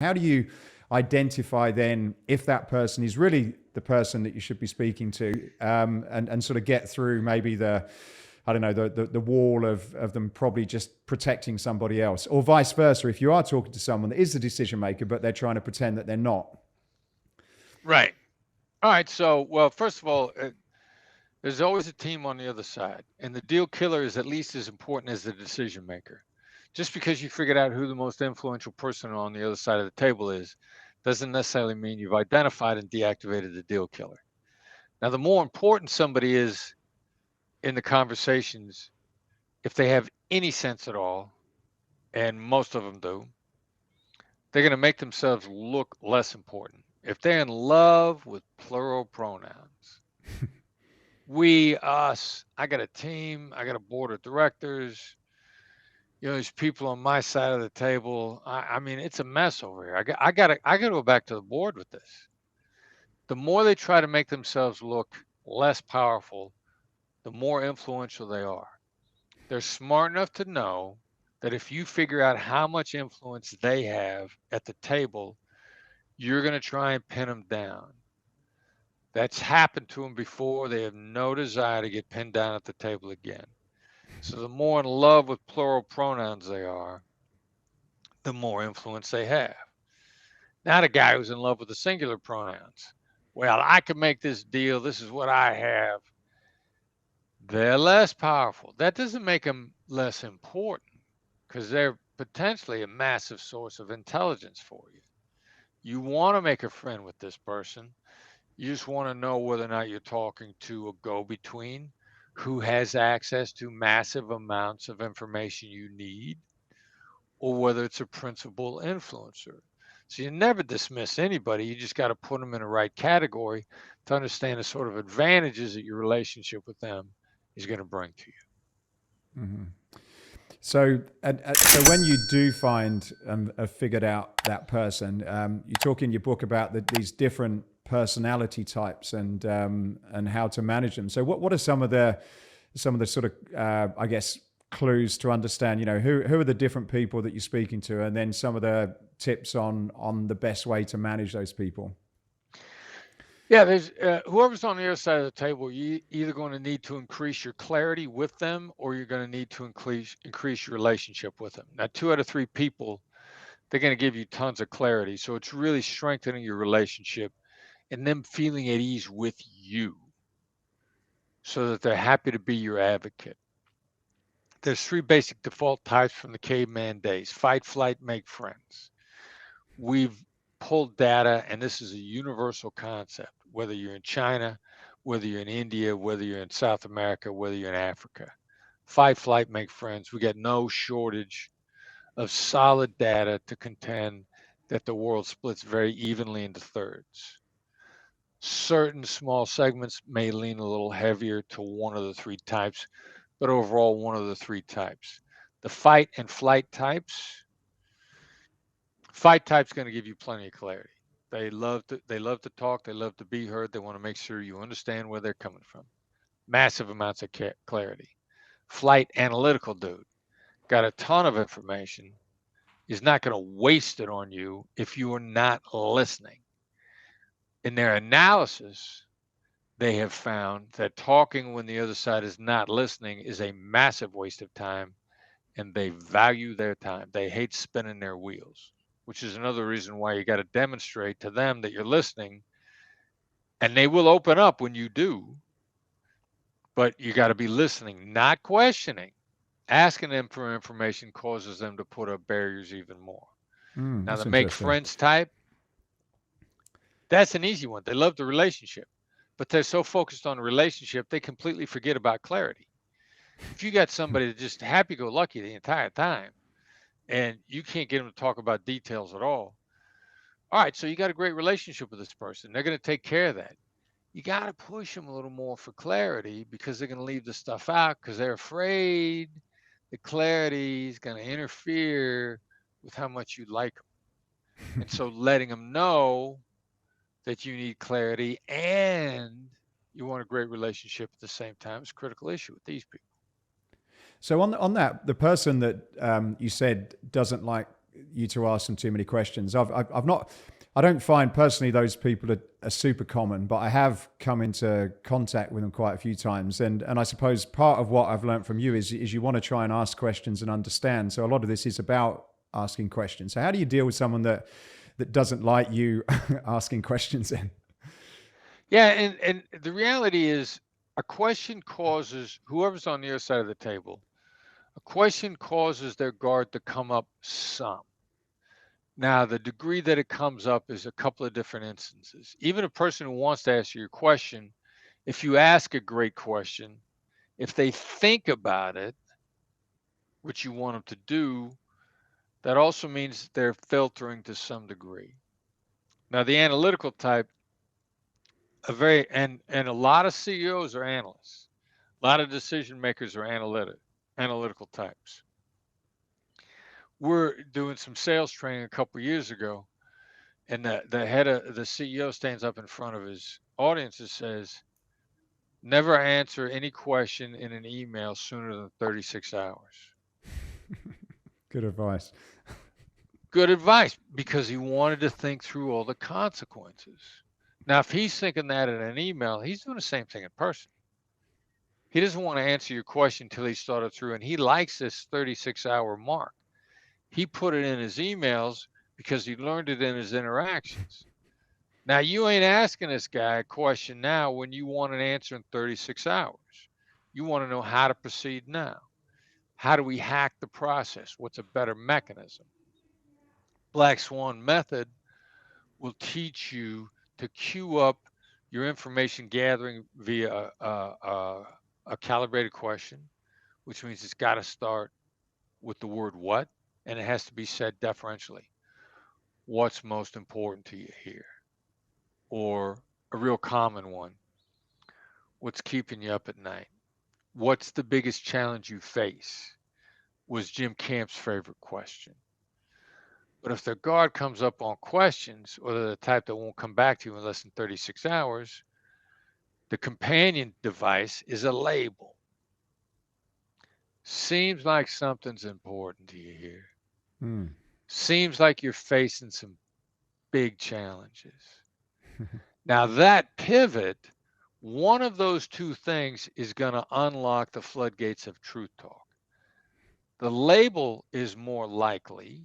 How do you identify then if that person is really the person that you should be speaking to, and sort of get through maybe I don't know, the wall of them probably just protecting somebody else, or vice versa, if you are talking to someone that is the decision maker, but they're trying to pretend that they're not? Right. All right. So, well, first of all, there's always a team on the other side, and the deal killer is at least as important as the decision maker. Just because you figured out who the most influential person on the other side of the table is, doesn't necessarily mean you've identified and deactivated the deal killer. Now, the more important somebody is in the conversations, if they have any sense at all, and most of them do, they're going to make themselves look less important. If they're in love with plural pronouns, we, us, I got a team, I got a board of directors, there's people on my side of the table. I mean, it's a mess over here. I got to go back to the board with this. The more they try to make themselves look less powerful, the more influential they are. They're smart enough to know that if you figure out how much influence they have at the table, you're going to try and pin them down. That's happened to them before. They have no desire to get pinned down at the table again. So the more in love with plural pronouns they are, the more influence they have. Not a guy who's in love with the singular pronouns. Well, I can make this deal. This is what I have. They're less powerful. That doesn't make them less important because they're potentially a massive source of intelligence for you. You want to make a friend with this person. You just want to know whether or not you're talking to a go between who has access to massive amounts of information you need, or whether it's a principal influencer. So you never dismiss anybody. You just got to put them in the right category to understand the sort of advantages that your relationship with them is going to bring to you. Mm-hmm. So when you do find have figured out that person, you talk in your book about these different personality types and how to manage them. So what are some of the sort of I guess clues to understand, who are the different people that you're speaking to, and then some of the tips on the best way to manage those people? Yeah, there's whoever's on the other side of the table. You either going to need to increase your clarity with them, or you're going to need to increase your relationship with them. Now, 2 out of 3 people, they're going to give you tons of clarity. So it's really strengthening your relationship and them feeling at ease with you, so that they're happy to be your advocate. There's 3 basic default types from the caveman days: fight, flight, make friends. We've pulled data, and this is a universal concept, whether you're in China, whether you're in India, whether you're in South America, whether you're in Africa. Fight, flight, make friends. We got no shortage of solid data to contend that the world splits very evenly into thirds. Certain small segments may lean a little heavier to one of the 3 types, but overall, one of the 3 types. The fight and flight types, fight type's going to give you plenty of clarity. They love to talk, they love to be heard, they want to make sure you understand where they're coming from. Massive amounts of clarity. Flight analytical dude got a ton of information, is not going to waste it on you if you are not listening. In their analysis, they have found that talking when the other side is not listening is a massive waste of time, and they value their time. They hate spinning their wheels, which is another reason why you got to demonstrate to them that you're listening, and they will open up when you do, but you got to be listening, not questioning. Asking them for information causes them to put up barriers even more. Now, the That's make interesting. friends type, that's an easy one. They love the relationship, but they're so focused on the relationship, they completely forget about clarity. If you got somebody that's just happy go lucky the entire time and you can't get them to talk about details at all right, so you got a great relationship with this person. They're going to take care of that. You got to push them a little more for clarity because they're going to leave the stuff out because they're afraid the clarity is going to interfere with how much you like them. And so letting them know that you need clarity and you want a great relationship at the same time is a critical issue with these people. So on that, the person that you said doesn't like you to ask them too many questions. I don't find personally those people are super common, but I have come into contact with them quite a few times. And I suppose part of what I've learned from you is you want to try and ask questions and understand. So a lot of this is about asking questions. So how do you deal with someone that doesn't like you asking questions then? Yeah, and the reality is a question causes whoever's on the other side of the table, a question causes their guard to come up some. Now, the degree that it comes up is a couple of different instances. Even a person who wants to ask you a question, if you ask a great question, if they think about it, which you want them to do, that also means they're filtering to some degree. Now, the analytical type, and a lot of CEOs are analysts. A lot of decision makers are analytical types. We're doing some sales training a couple of years ago, and the head of the CEO stands up in front of his audience and says, never answer any question in an email sooner than 36 hours. Good advice. Good advice, because he wanted to think through all the consequences. Now, if he's thinking that in an email, he's doing the same thing in person. He doesn't want to answer your question until he's thought it through, and he likes this 36-hour mark. He put it in his emails because he learned it in his interactions. Now, you ain't asking this guy a question now when you want an answer in 36 hours. You want to know how to proceed now. How do we hack the process? What's a better mechanism? Black Swan method will teach you to queue up your information gathering via a calibrated question, which means it's got to start with the word what, and it has to be said deferentially. What's most important to you here? Or a real common one. What's keeping you up at night? What's the biggest challenge you face? Was Jim Camp's favorite question. But if their guard comes up on questions, or they're the type that won't come back to you in less than 36 hours, the companion device is a label. Seems like something's important to you here. Seems like you're facing some big challenges. Now, that pivot, one of those two things is going to unlock the floodgates of truth talk. The label is more likely.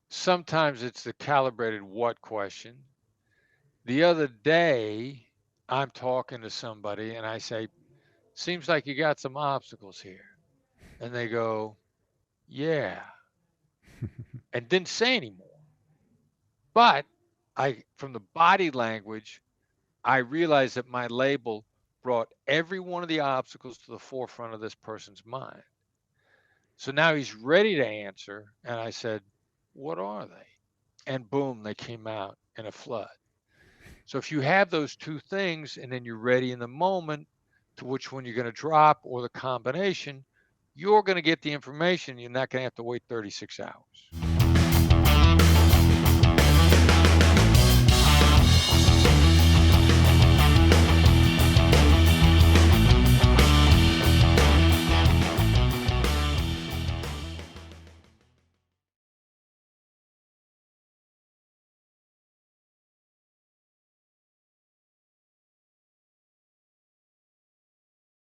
Sometimes it's the calibrated what question. The other day, I'm talking to somebody and I say, seems like you got some obstacles here. And they go, yeah, and didn't say anymore. But from the body language, I realized that my label brought every one of the obstacles to the forefront of this person's mind. So now he's ready to answer. And I said, what are they? And boom, they came out in a flood. So if you have those two things and then you're ready in the moment to which one you're going to drop or the combination, you're going to get the information. You're not going to have to wait 36 hours.